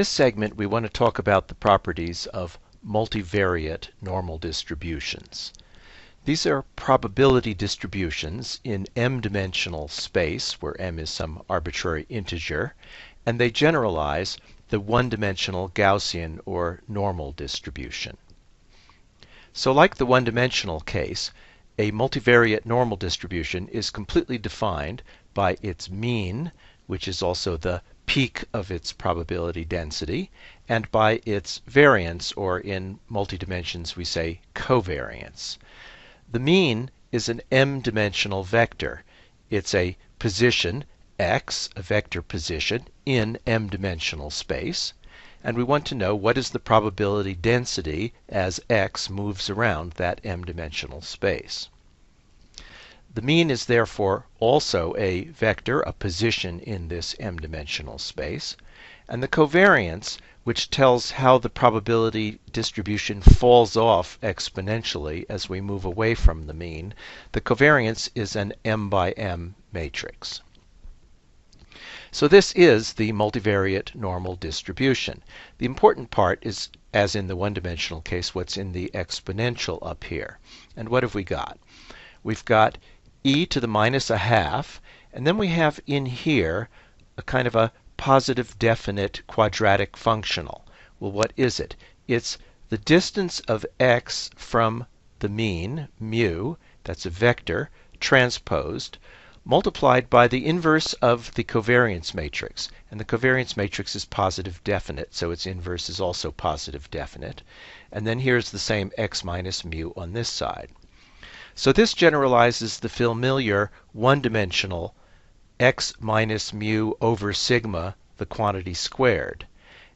this segment, we want to talk about the properties of multivariate normal distributions. These are probability distributions in m-dimensional space, where m is some arbitrary integer, and they generalize the one-dimensional Gaussian or normal distribution. So like the one-dimensional case, a multivariate normal distribution is completely defined by its mean, which is also the peak of its probability density, and by its variance, or in multi-dimensions we say covariance. The mean is an m-dimensional vector. It's a position, x, a vector position, in m-dimensional space. And we want to know what is the probability density as x moves around that m-dimensional space. The mean is therefore also a vector, a position in this m-dimensional space. And the covariance, which tells how the probability distribution falls off exponentially as we move away from the mean, the covariance is an m by m matrix. So this is the multivariate normal distribution. The important part is, as in the one-dimensional case, what's in the exponential up here. And what have we got? We've got e to the minus a half, and then we have in here a kind of a positive definite quadratic functional. Well, what is it? It's the distance of x from the mean, mu, that's a vector, transposed, multiplied by the inverse of the covariance matrix. And the covariance matrix is positive definite, so its inverse is also positive definite. And then here's the same x minus mu on this side. So this generalizes the familiar one-dimensional x minus mu over sigma, the quantity squared.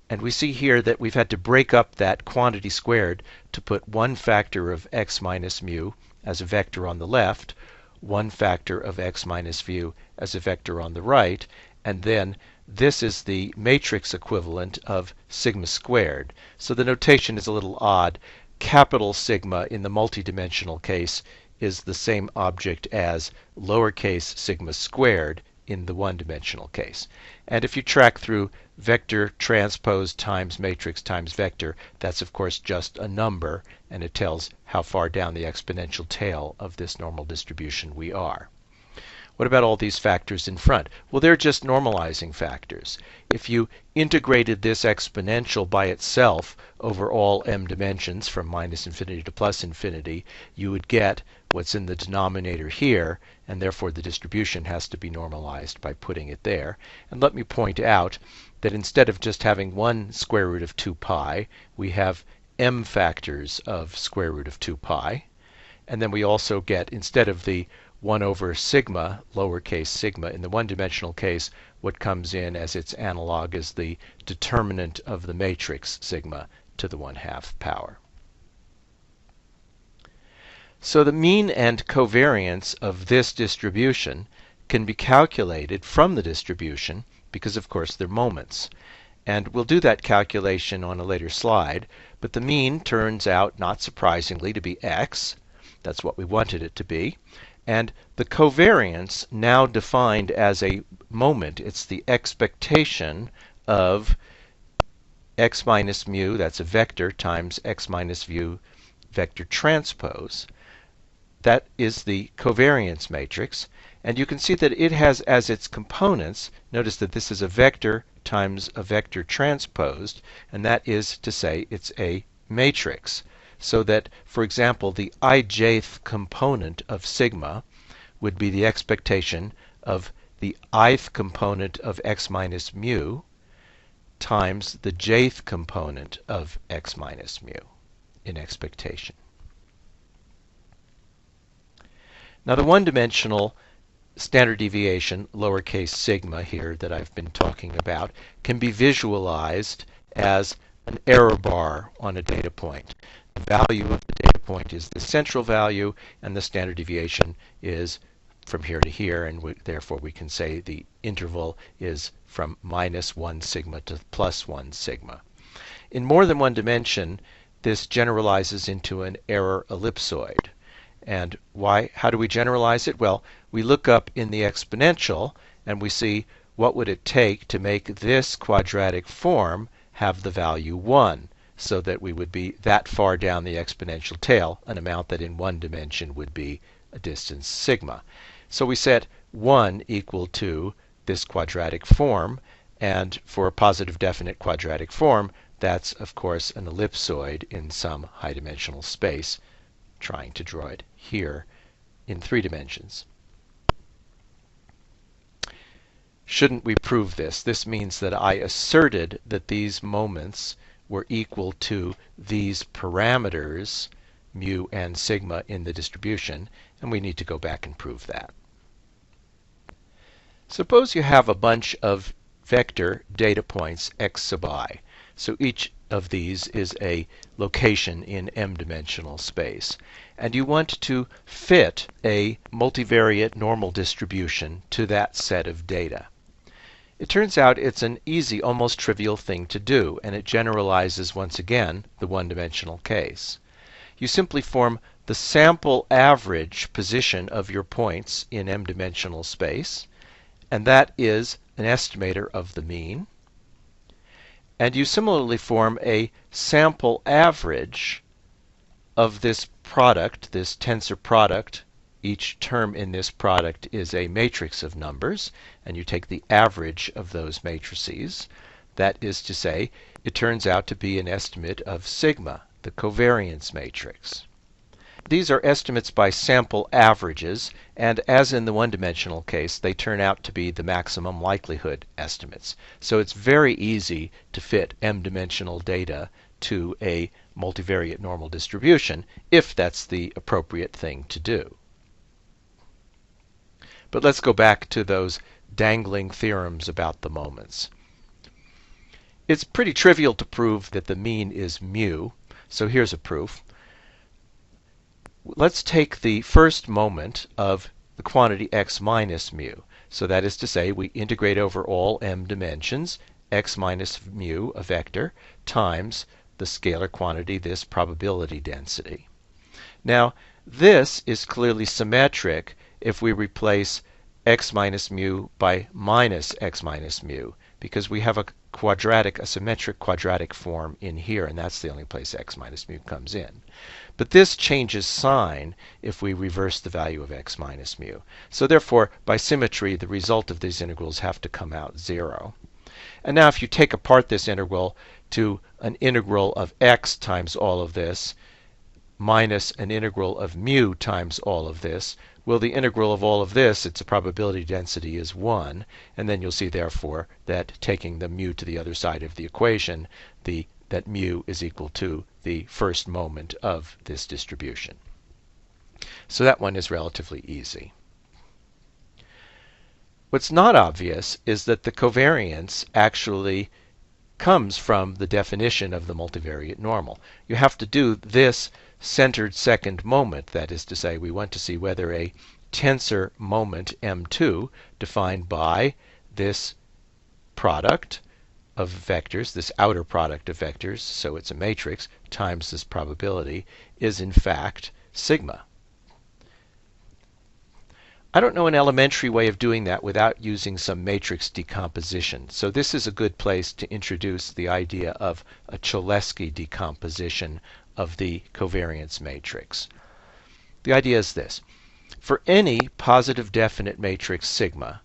And we see here that we've had to break up that quantity squared to put one factor of x minus mu as a vector on the left, one factor of x minus mu as a vector on the right, and then this is the matrix equivalent of sigma squared. So the notation is a little odd. Capital sigma in the multidimensional case is the same object as lowercase sigma squared in the one-dimensional case. And if you track through vector transpose times matrix times vector, that's of course just a number, and it tells how far down the exponential tail of this normal distribution we are. What about all these factors in front? Well, they're just normalizing factors. If you integrated this exponential by itself over all m dimensions from minus infinity to plus infinity, you would get what's in the denominator here, and therefore the distribution has to be normalized by putting it there. And let me point out that instead of just having one square root of 2 pi, we have m factors of square root of 2 pi. And then we also get, instead of the 1 over sigma, lowercase sigma, in the one-dimensional case, what comes in as its analog is the determinant of the matrix sigma to the 1/2 power. So the mean and covariance of this distribution can be calculated from the distribution because, of course, they're moments. And we'll do that calculation on a later slide, but the mean turns out, not surprisingly, to be x. That's what we wanted it to be. And the covariance, now defined as a moment, it's the expectation of x minus mu, that's a vector, times x minus mu vector transpose. That is the covariance matrix. And you can see that it has as its components, notice that this is a vector times a vector transposed, and that is to say it's a matrix. So that, for example, the ijth component of sigma would be the expectation of the ith component of x minus mu times the jth component of x minus mu in expectation. Now the one-dimensional standard deviation, lowercase sigma here that I've been talking about, can be visualized as an error bar on a data point. The value of the data point is the central value, and the standard deviation is from here to here, and therefore we can say the interval is from minus 1 sigma to plus 1 sigma. In more than one dimension, this generalizes into an error ellipsoid. And why? How do we generalize it? Well, we look up in the exponential and we see what would it take to make this quadratic form have the value 1, so that we would be that far down the exponential tail, an amount that in one dimension would be a distance sigma. So we set 1 equal to this quadratic form, and for a positive definite quadratic form, that's of course an ellipsoid in some high-dimensional space, trying to draw it here in 3 dimensions. Shouldn't we prove this? This means that I asserted that these moments were equal to these parameters, mu and sigma, in the distribution, and we need to go back and prove that. Suppose you have a bunch of vector data points x sub I. So each of these is a location in m-dimensional space. And you want to fit a multivariate normal distribution to that set of data. It turns out it's an easy, almost trivial thing to do, and it generalizes once again the one-dimensional case. You simply form the sample average position of your points in m-dimensional space, and that is an estimator of the mean. And you similarly form a sample average of this product, this tensor product. Each term in this product is a matrix of numbers, and you take the average of those matrices. That is to say, it turns out to be an estimate of sigma, the covariance matrix. These are estimates by sample averages, and as in the one-dimensional case, they turn out to be the maximum likelihood estimates. So it's very easy to fit m-dimensional data to a multivariate normal distribution, if that's the appropriate thing to do. But let's go back to those dangling theorems about the moments. It's pretty trivial to prove that the mean is mu, so here's a proof. Let's take the first moment of the quantity x minus mu. So that is to say, we integrate over all m dimensions, x minus mu, a vector, times the scalar quantity, this probability density. Now, this is clearly symmetric if we replace x minus mu by minus x minus mu, because we have a symmetric quadratic form in here, and that's the only place x minus mu comes in. But this changes sign if we reverse the value of x minus mu. So therefore, by symmetry, the result of these integrals have to come out 0. And now if you take apart this integral to an integral of x times all of this minus an integral of mu times all of this, well, the integral of all of this, its probability density is 1, and then you'll see therefore that taking the mu to the other side of the equation, that mu is equal to the first moment of this distribution. So that one is relatively easy. What's not obvious is that the covariance actually comes from the definition of the multivariate normal. You have to do this centered second moment, that is to say, we want to see whether a tensor moment M2 defined by this product of vectors, this outer product of vectors, so it's a matrix, times this probability, is in fact sigma. I don't know an elementary way of doing that without using some matrix decomposition. So this is a good place to introduce the idea of a Cholesky decomposition of the covariance matrix. The idea is this. For any positive definite matrix sigma,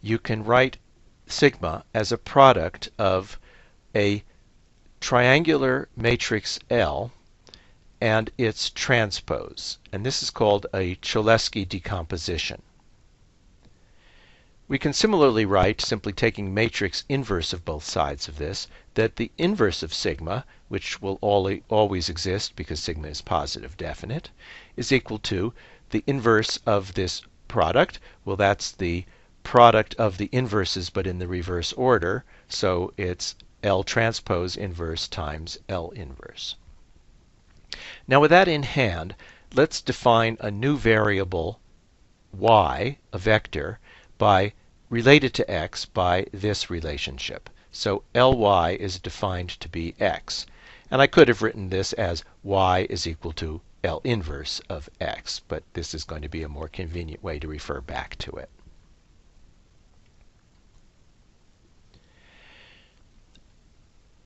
you can write sigma as a product of a triangular matrix L and its transpose. And this is called a Cholesky decomposition. We can similarly write, simply taking matrix inverse of both sides of this, that the inverse of sigma, which will always exist because sigma is positive definite, is equal to the inverse of this product. Well, that's the product of the inverses but in the reverse order, so it's L transpose inverse times L inverse. Now with that in hand, let's define a new variable y, a vector, related to x by this relationship. So Ly is defined to be x. And I could have written this as y is equal to L inverse of x, but this is going to be a more convenient way to refer back to it.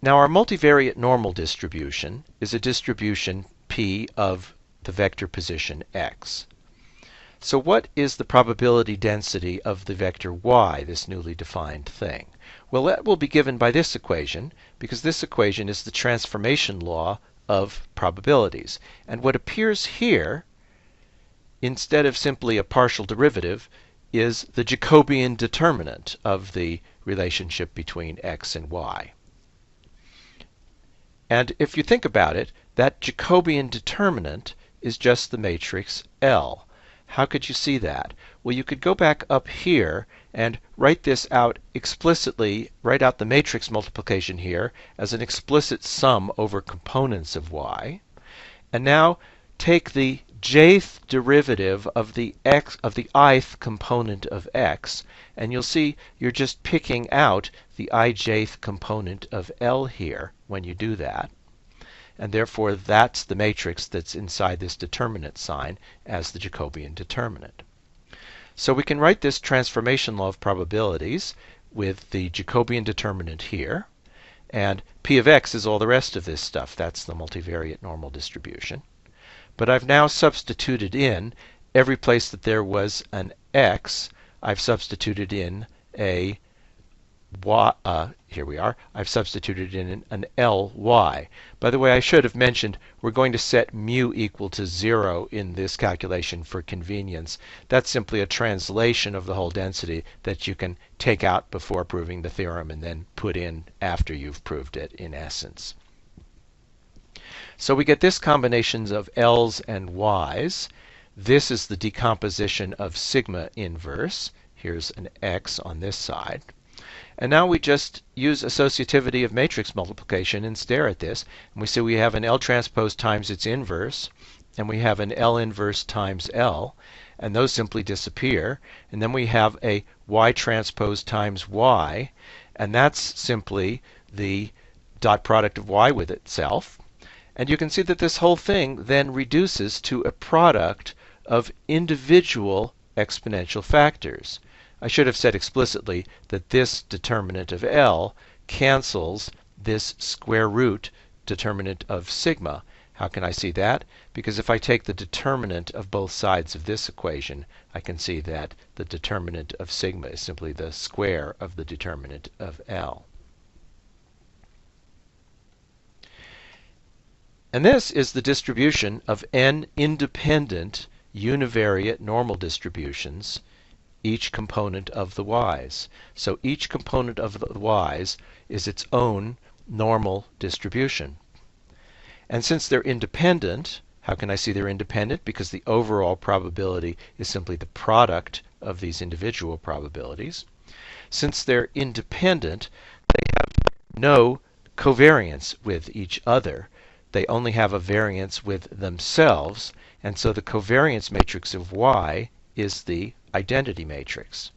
Now our multivariate normal distribution is a distribution P of the vector position x. So what is the probability density of the vector y, this newly defined thing? Well, that will be given by this equation, because this equation is the transformation law of probabilities. And what appears here, instead of simply a partial derivative, is the Jacobian determinant of the relationship between x and y. And if you think about it, that Jacobian determinant is just the matrix L. How could you see that? Well, you could go back up here and write this out explicitly, write out the matrix multiplication here as an explicit sum over components of y. And now take the jth derivative of the ith component of x, and you'll see you're just picking out the ijth component of L here when you do that. And therefore that's the matrix that's inside this determinant sign as the Jacobian determinant. So we can write this transformation law of probabilities with the Jacobian determinant here, and P of x is all the rest of this stuff. That's the multivariate normal distribution. But I've now substituted in every place that there was an x, I've substituted in a y, here we are, I've substituted in an ly. By the way, I should have mentioned we're going to set mu equal to 0 in this calculation for convenience. That's simply a translation of the whole density that you can take out before proving the theorem and then put in after you've proved it in essence. So we get this combinations of L's and Y's. This is the decomposition of sigma inverse. Here's an x on this side. And now we just use associativity of matrix multiplication and stare at this. And we see we have an L transpose times its inverse, and we have an L inverse times L, and those simply disappear. And then we have a Y transpose times Y, and that's simply the dot product of Y with itself. And you can see that this whole thing then reduces to a product of individual exponential factors. I should have said explicitly that this determinant of L cancels this square root determinant of sigma. How can I see that? Because if I take the determinant of both sides of this equation, I can see that the determinant of sigma is simply the square of the determinant of L. And this is the distribution of n independent univariate normal distributions, each component of the y's. So each component of the y's is its own normal distribution. And since they're independent, how can I see they're independent? Because the overall probability is simply the product of these individual probabilities. Since they're independent, they have no covariance with each other. They only have a variance with themselves, and so the covariance matrix of y is the identity matrix.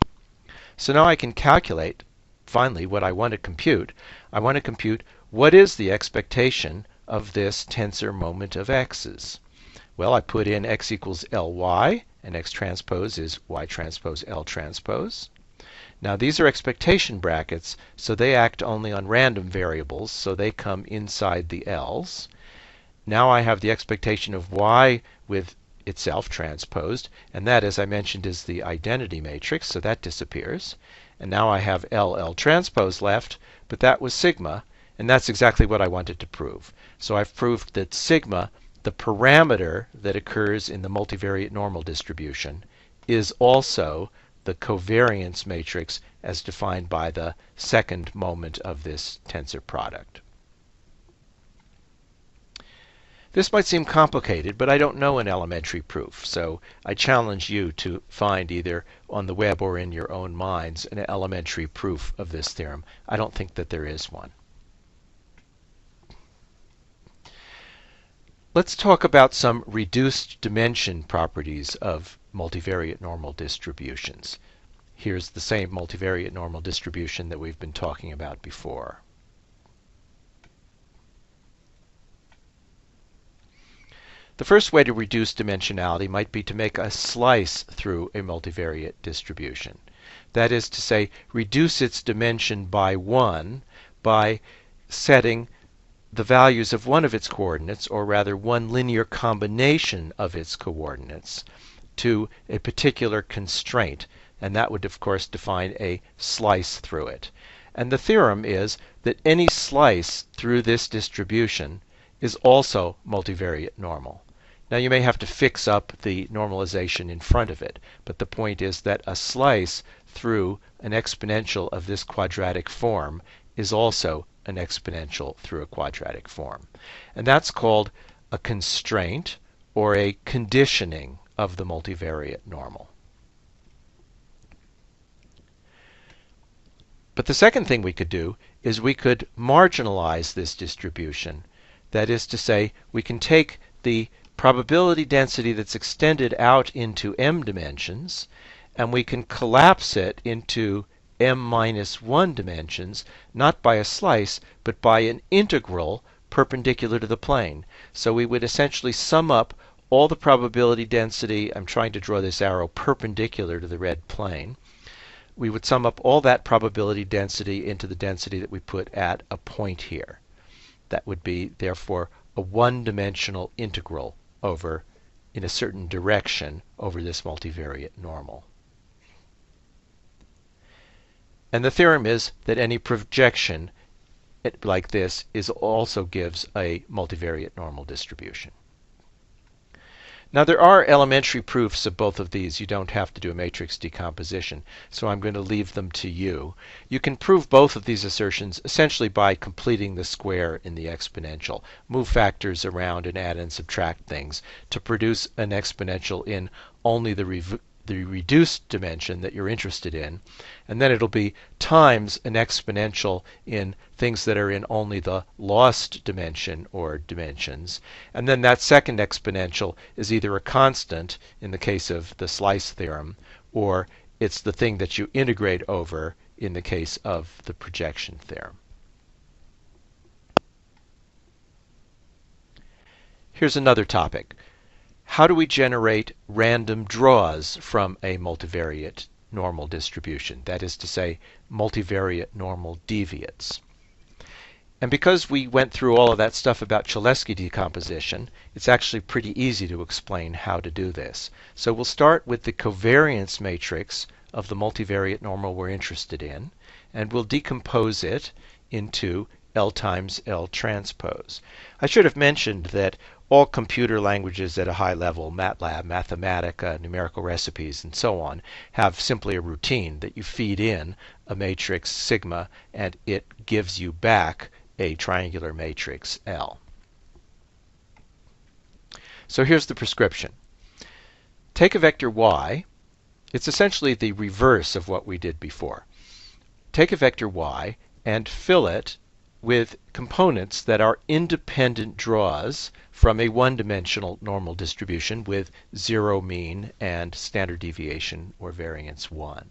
So now I can calculate, finally, what I want to compute. I want to compute what is the expectation of this tensor moment of x's. Well, I put in x equals ly, and x transpose is y transpose L transpose. Now these are expectation brackets, so they act only on random variables, so they come inside the L's. Now I have the expectation of y with itself transposed, and that, as I mentioned, is the identity matrix, so that disappears. And now I have L transpose left, but that was sigma, and that's exactly what I wanted to prove. So I've proved that sigma, the parameter that occurs in the multivariate normal distribution, is also the covariance matrix as defined by the second moment of this tensor product. This might seem complicated, but I don't know an elementary proof, so I challenge you to find either on the web or in your own minds an elementary proof of this theorem. I don't think that there is one. Let's talk about some reduced dimension properties of multivariate normal distributions. Here's the same multivariate normal distribution that we've been talking about before. The first way to reduce dimensionality might be to make a slice through a multivariate distribution. That is to say, reduce its dimension by 1 by setting the values of one of its coordinates, or rather one linear combination of its coordinates, to a particular constraint. And that would, of course, define a slice through it. And the theorem is that any slice through this distribution is also multivariate normal. Now you may have to fix up the normalization in front of it, but the point is that a slice through an exponential of this quadratic form is also an exponential through a quadratic form. And that's called a constraint or a conditioning of the multivariate normal. But the second thing we could do is we could marginalize this distribution. That is to say, we can take the probability density that's extended out into m dimensions, and we can collapse it into m-1 dimensions, not by a slice, but by an integral perpendicular to the plane. So we would essentially sum up all the probability density. I'm trying to draw this arrow perpendicular to the red plane. We would sum up all that probability density into the density that we put at a point here. That would be, therefore, a one-dimensional integral over, in a certain direction, over this multivariate normal. And the theorem is that any projection like this also gives a multivariate normal distribution. Now there are elementary proofs of both of these. You don't have to do a matrix decomposition, so I'm going to leave them to you. You can prove both of these assertions essentially by completing the square in the exponential. Move factors around and add and subtract things to produce an exponential in only the reduced dimension that you're interested in, and then it'll be times an exponential in things that are in only the lost dimension or dimensions, and then that second exponential is either a constant in the case of the slice theorem, or it's the thing that you integrate over in the case of the projection theorem. Here's another topic. How do we generate random draws from a multivariate normal distribution? That is to say, multivariate normal deviates. And because we went through all of that stuff about Cholesky decomposition, it's actually pretty easy to explain how to do this. So we'll start with the covariance matrix of the multivariate normal we're interested in, and we'll decompose it into L times L transpose. I should have mentioned that all computer languages at a high level, MATLAB, Mathematica, numerical recipes, and so on, have simply a routine that you feed in a matrix sigma, and it gives you back a triangular matrix L. So here's the prescription. Take a vector y. It's essentially the reverse of what we did before. Take a vector y and fill it with components that are independent draws from a one-dimensional normal distribution with zero mean and standard deviation or variance 1.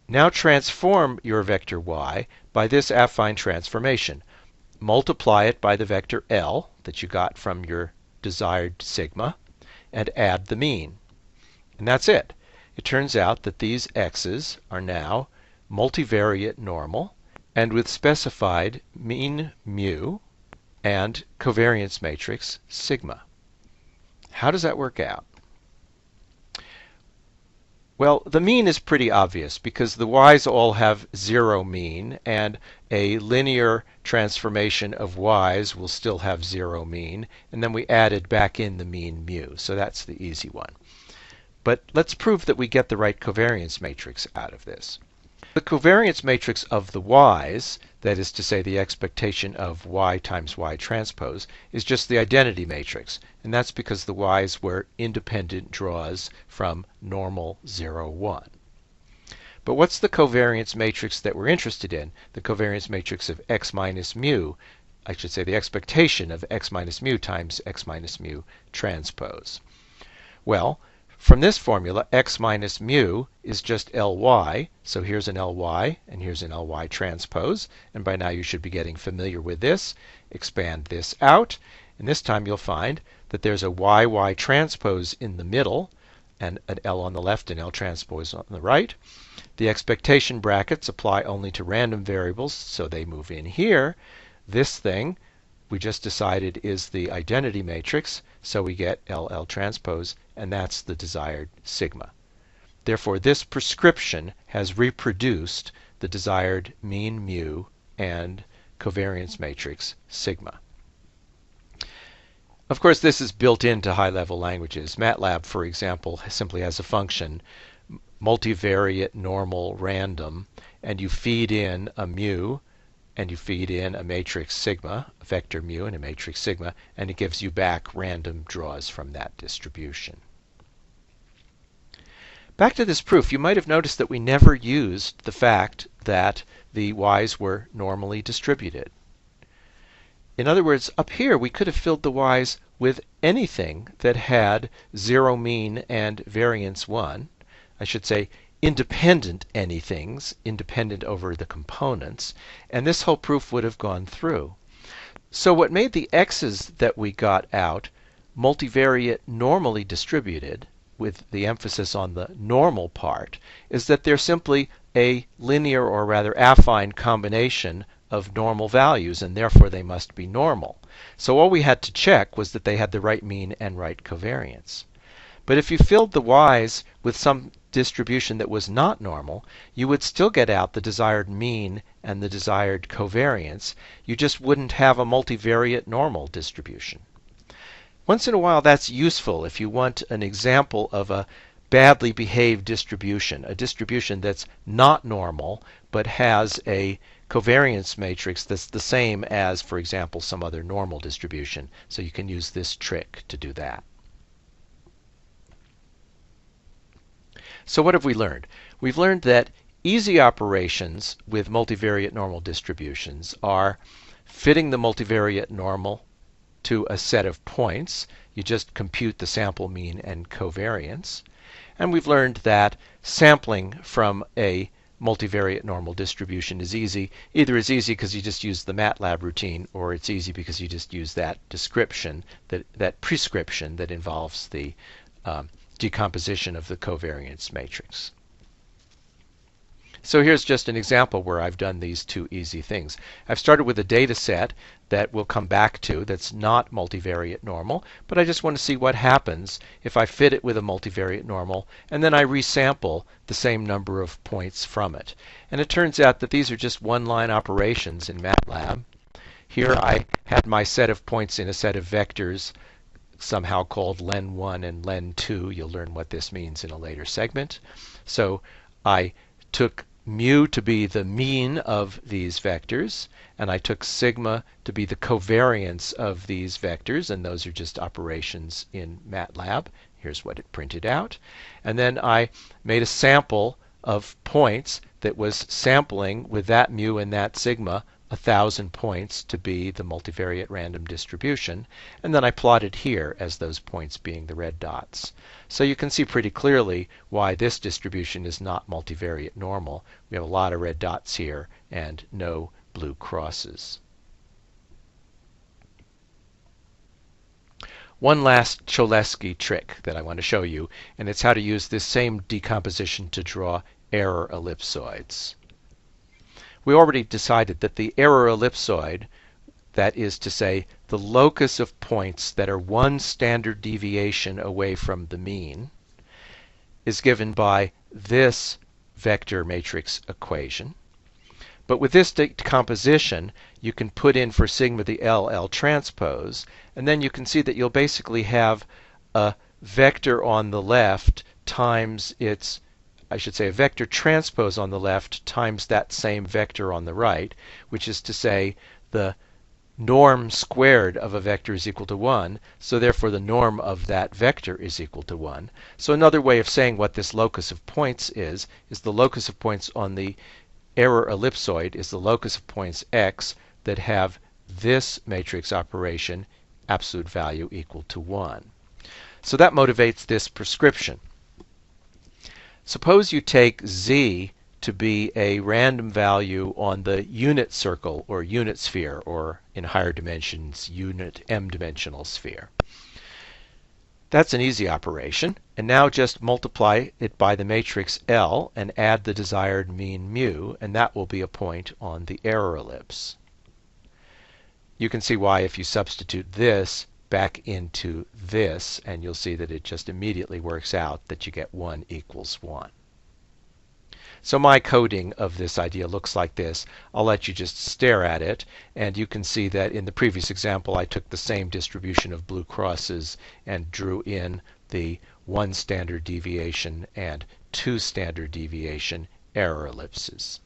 Now transform your vector y by this affine transformation. Multiply it by the vector L that you got from your desired sigma and add the mean. And that's it. It turns out that these x's are now multivariate normal and with specified mean mu and covariance matrix sigma. How does that work out? Well, the mean is pretty obvious because the y's all have zero mean, and a linear transformation of y's will still have zero mean, and then we added back in the mean mu, so that's the easy one. But let's prove that we get the right covariance matrix out of this. The covariance matrix of the y's, that is to say the expectation of y times y transpose, is just the identity matrix, and that's because the y's were independent draws from normal 0, 1. But what's the covariance matrix that we're interested in? The covariance matrix of x minus mu, I should say the expectation of x minus mu times x minus mu transpose. Well, from this formula, x minus mu is just Ly, so here's an Ly and here's an Ly transpose, and by now you should be getting familiar with this. Expand this out, and this time you'll find that there's a YY transpose in the middle, and an L on the left and L transpose on the right. The expectation brackets apply only to random variables, so they move in here. This thing we just decided is the identity matrix, so we get LL transpose, and that's the desired sigma. Therefore, this prescription has reproduced the desired mean mu and covariance matrix sigma. Of course, this is built into high-level languages. MATLAB, for example, simply has a function, multivariate normal random, and you feed in a mu, and you feed in a matrix sigma, a vector mu and a matrix sigma, and it gives you back random draws from that distribution. Back to this proof, you might have noticed that we never used the fact that the y's were normally distributed. In other words, up here we could have filled the y's with anything that had zero mean and variance 1. I should say independent anythings, independent over the components, and this whole proof would have gone through. So what made the x's that we got out multivariate normally distributed, with the emphasis on the normal part, is that they're simply a linear, or rather affine, combination of normal values, and therefore they must be normal. So all we had to check was that they had the right mean and right covariance. But if you filled the y's with some distribution that was not normal, you would still get out the desired mean and the desired covariance. You just wouldn't have a multivariate normal distribution. Once in a while, that's useful if you want an example of a badly behaved distribution, a distribution that's not normal but has a covariance matrix that's the same as, for example, some other normal distribution. So you can use this trick to do that. So what have we learned? We've learned that easy operations with multivariate normal distributions are fitting the multivariate normal to a set of points. You just compute the sample mean and covariance. And we've learned that sampling from a multivariate normal distribution is easy. Either it's easy because you just use the MATLAB routine, or it's easy because you just use that description, that prescription that involves the decomposition of the covariance matrix. So here's just an example where I've done these two easy things. I've started with a data set that we'll come back to that's not multivariate normal, but I just want to see what happens if I fit it with a multivariate normal, and then I resample the same number of points from it. And it turns out that these are just one-line operations in MATLAB. Here I had my set of points in a set of vectors somehow called len1 and len2. You'll learn what this means in a later segment. So I took mu to be the mean of these vectors, and I took sigma to be the covariance of these vectors, and those are just operations in MATLAB. Here's what it printed out. And then I made a sample of points that was sampling with that mu and that sigma 1,000 points to be the multivariate random distribution, and then I plotted here as those points being the red dots. So you can see pretty clearly why this distribution is not multivariate normal. We have a lot of red dots here and no blue crosses. One last Cholesky trick that I want to show you, and it's how to use this same decomposition to draw error ellipsoids. We already decided that the error ellipsoid, that is to say, the locus of points that are one standard deviation away from the mean, is given by this vector matrix equation. But with this decomposition, you can put in for sigma the LL transpose, and then you can see that you'll basically have a vector on the left times its, I should say, a vector transpose on the left times that same vector on the right, which is to say the norm squared of a vector is equal to 1, so therefore the norm of that vector is equal to 1. So another way of saying what this locus of points is the locus of points on the error ellipsoid is the locus of points x that have this matrix operation, absolute value equal to 1. So that motivates this prescription. Suppose you take z to be a random value on the unit circle or unit sphere, or in higher dimensions, unit m-dimensional sphere. That's an easy operation. And now just multiply it by the matrix L and add the desired mean mu, and that will be a point on the error ellipse. You can see why if you substitute this back into this, and you'll see that it just immediately works out that you get 1 equals 1. So my coding of this idea looks like this. I'll let you just stare at it, and you can see that in the previous example I took the same distribution of blue crosses and drew in the 1 standard deviation and 2 standard deviation error ellipses.